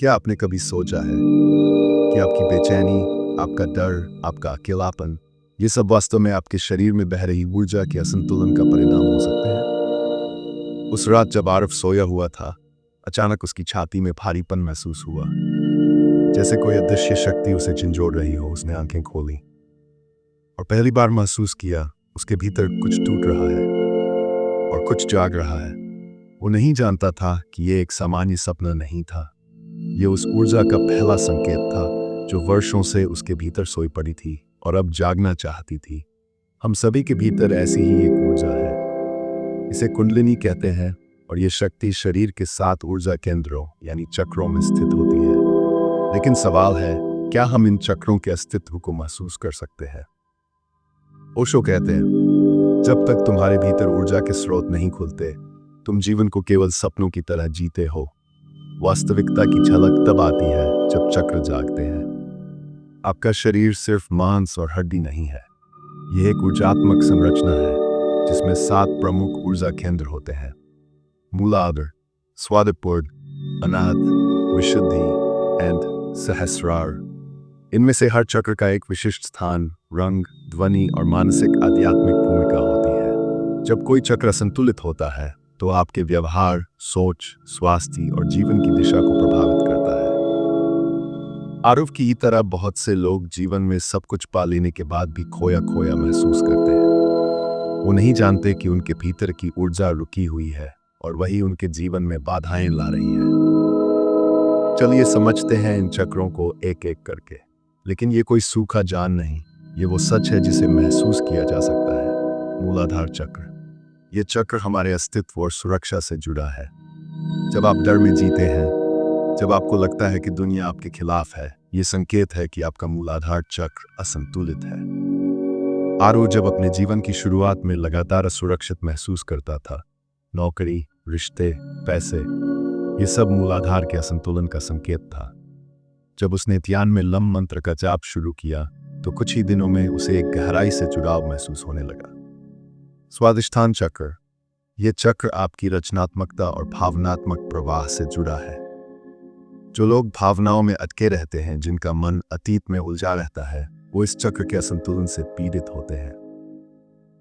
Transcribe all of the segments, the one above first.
क्या आपने कभी सोचा है कि आपकी बेचैनी, आपका डर, आपका अकेलापन, ये सब वास्तव में आपके शरीर में बह रही ऊर्जा के असंतुलन का परिणाम हो सकते हैं? उस रात जब आरफ सोया हुआ था, अचानक उसकी छाती में भारीपन महसूस हुआ, जैसे कोई अदृश्य शक्ति उसे झंझोड़ रही हो। उसने आंखें खोली और पहली बार महसूस किया उसके भीतर कुछ टूट रहा है और कुछ जाग रहा है। वो नहीं जानता था कि ये एक सामान्य सपना नहीं था। ये उस ऊर्जा का पहला संकेत था जो वर्षों से उसके भीतर सोई पड़ी थी और अब जागना चाहती थी। हम सभी के भीतर ऐसी ही एक ऊर्जा है, इसे कुंडलिनी कहते हैं, और ये शक्ति शरीर के 7 ऊर्जा केंद्रों यानी चक्रों में स्थित होती है। लेकिन सवाल है, क्या हम इन चक्रों के अस्तित्व को महसूस कर सकते हैं? ओशो कहते हैं, जब तक तुम्हारे भीतर ऊर्जा के स्रोत नहीं खुलते, तुम जीवन को केवल सपनों की तरह जीते हो। वास्तविकता की झलक तब आती है जब चक्र जागते हैं। आपका शरीर सिर्फ मांस और हड्डी नहीं है, यह एक ऊर्जात्मक संरचना है जिसमें 7 प्रमुख ऊर्जा केंद्र होते हैं: मूलाधार, स्वादिपूर्ण, अनाहत, विशुद्धि एंड सहस्रार। इनमें से हर चक्र का एक विशिष्ट स्थान, रंग, ध्वनि और मानसिक आध्यात्मिक भूमिका होती है। जब कोई चक्र असंतुलित होता है तो आपके व्यवहार, सोच, स्वास्थ्य और जीवन की दिशा को प्रभावित करता है। आरव की तरह बहुत से लोग जीवन में सब कुछ पा लेने के बाद भी खोया खोया महसूस करते हैं। वो नहीं जानते कि उनके भीतर की ऊर्जा रुकी हुई है और वही उनके जीवन में बाधाएं ला रही है। चलिए समझते हैं इन चक्रों को एक एक करके। लेकिन ये कोई सूखा जान नहीं, ये वो सच है जिसे महसूस किया जा सकता है। मूलाधार चक्र। ये चक्र हमारे अस्तित्व और सुरक्षा से जुड़ा है। जब आप डर में जीते हैं, जब आपको लगता है कि दुनिया आपके खिलाफ है, ये संकेत है कि आपका मूलाधार चक्र असंतुलित है। आरव जब अपने जीवन की शुरुआत में लगातार असुरक्षित महसूस करता था, नौकरी, रिश्ते, पैसे, ये सब मूलाधार के असंतुलन का संकेत था। जब उसने ध्यान में लम मंत्र का जाप शुरू किया तो कुछ ही दिनों में उसे एक गहराई से जुड़ाव महसूस होने लगा। स्वादिष्ठान चक्र। यह चक्र आपकी रचनात्मकता और भावनात्मक प्रवाह से जुड़ा है। जो लोग भावनाओं में अटके रहते हैं, जिनका मन अतीत में उलझा रहता है, वो इस चक्र के असंतुलन से पीड़ित होते हैं।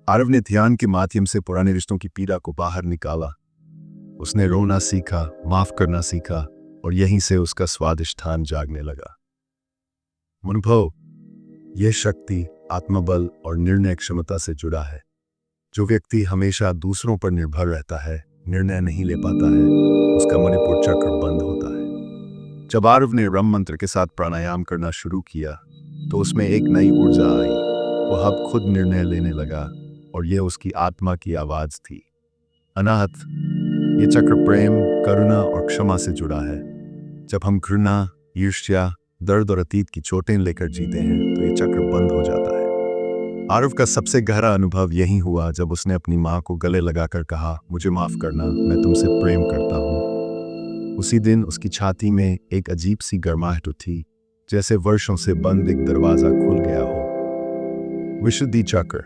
आरव ने ध्यान के माध्यम से पुराने रिश्तों की पीड़ा को बाहर निकाला। उसने रोना सीखा, माफ करना सीखा, और यहीं से उसका स्वादिष्ठान जागने लगा। अनुभव। यह शक्ति आत्मबल और निर्णय क्षमता से जुड़ा है। जो व्यक्ति हमेशा दूसरों पर निर्भर रहता है, निर्णय नहीं ले पाता है, उसका मणिपुर चक्र बंद होता है। जब आरव ने रम मंत्र के साथ प्राणायाम करना शुरू किया तो उसमें एक नई ऊर्जा आई। वो अब खुद निर्णय लेने लगा और यह उसकी आत्मा की आवाज थी। अनाहत। ये चक्र प्रेम, करुणा और क्षमा से जुड़ा है। जब हम घृणा, ईर्ष्या, दर्द और अतीत की चोटें लेकर जीते हैं तो ये चक्र बंद हो जाता है। आरव का सबसे गहरा अनुभव यही हुआ जब उसने अपनी माँ को गले लगाकर कहा, मुझे माफ करना, मैं तुमसे प्रेम करता हूँ। उसी दिन उसकी छाती में एक अजीब सी गर्माहट उठी, जैसे वर्षों से बंद एक दरवाजा खुल गया हो। विशुद्धि चक्र।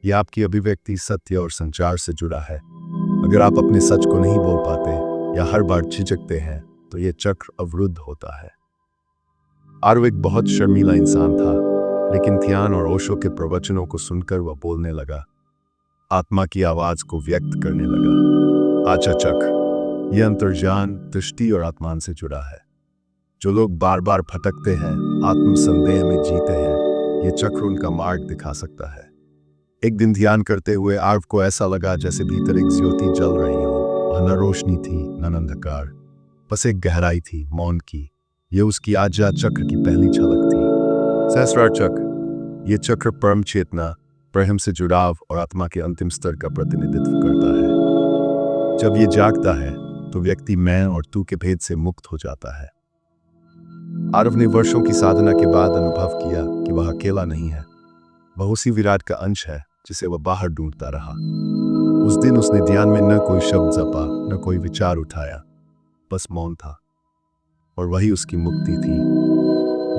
यह आपकी अभिव्यक्ति, सत्य और संचार से जुड़ा है। अगर आप अपने सच को नहीं बोल पाते या हर बार झिझकते हैं तो यह चक्र अवरुद्ध होता है। आरव एक बहुत शर्मीला इंसान था, लेकिन ध्यान और ओशो के प्रवचनों को सुनकर वह बोलने लगा, आत्मा की आवाज को व्यक्त करने लगा। आचा चक्र। यह अंतर्ज्ञान, दृष्टि और आत्मान से जुड़ा है। जो लोग बार बार भटकते हैं, आत्मसंदेह में जीते हैं, ये चक्र उनका मार्ग दिखा सकता है। एक दिन ध्यान करते हुए आरव को ऐसा लगा जैसे भीतर एक ज्योति जल रही हो। वह न रोशनी थी, न अंधकार, बस एक गहराई थी, मौन की। यह उसकी आज्ञा चक्र की पहली झलक थी। सहस्रार चक्र। यह चक्र परम चेतना, प्रेम से जुड़ाव और आत्मा के अंतिम स्तर का प्रतिनिधित्व करता है। जब यह जागता है तो व्यक्ति मैं और तू के भेद से मुक्त हो जाता है। आरव ने वर्षों की साधना के बाद अनुभव किया कि वह अकेला नहीं है। वह उसी विराट का अंश है जिसे वह बाहर ढूंढता रहा। उस दिन उसने ध्यान में न कोई शब्द जपा, न कोई विचार उठाया, बस मौन था, और वही उसकी मुक्ति थी।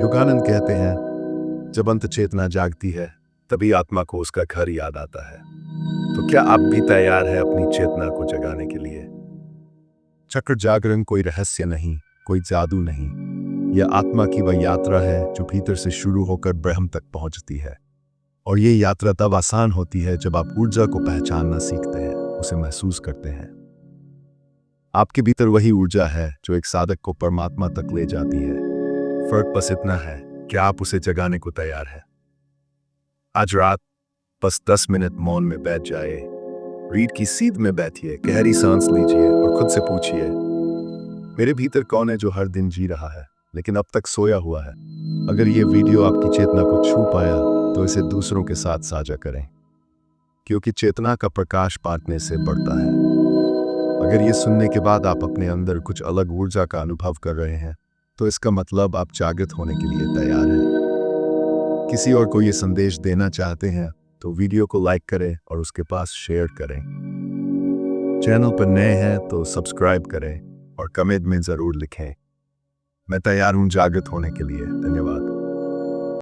योगानंद कहते हैं, जब अंत चेतना जागती है तभी आत्मा को उसका घर याद आता है। तो क्या आप भी तैयार हैं अपनी चेतना को जगाने के लिए? चक्र जागरण कोई रहस्य नहीं, कोई जादू नहीं। यह आत्मा की वह यात्रा है जो भीतर से शुरू होकर ब्रह्म तक पहुंचती है। और ये यात्रा तब आसान होती है जब आप ऊर्जा को पहचानना सीखते हैं, उसे महसूस करते हैं। आपके भीतर वही ऊर्जा है जो एक साधक को परमात्मा तक ले जाती है। फर्क बस इतना है कि आप उसे जगाने को तैयार हैं। आज रात बस 10 मिनट मौन में बैठ जाए, रीढ़ की सीध में बैठिए, गहरी सांस लीजिए और खुद से पूछिए, मेरे भीतर कौन है जो हर दिन जी रहा है लेकिन अब तक सोया हुआ है। अगर ये वीडियो आपकी चेतना को छू पाया तो इसे दूसरों के साथ साझा करें, क्योंकि चेतना का प्रकाश बांटने से बढ़ता है। अगर ये सुनने के बाद आप अपने अंदर कुछ अलग ऊर्जा का अनुभव कर रहे हैं तो इसका मतलब आप जागृत होने के लिए तैयार हैं। किसी और को ये संदेश देना चाहते हैं तो वीडियो को लाइक करें और उसके पास शेयर करें। चैनल पर नए हैं तो सब्सक्राइब करें और कमेंट में ज़रूर लिखें, मैं तैयार हूं जागृत होने के लिए। धन्यवाद।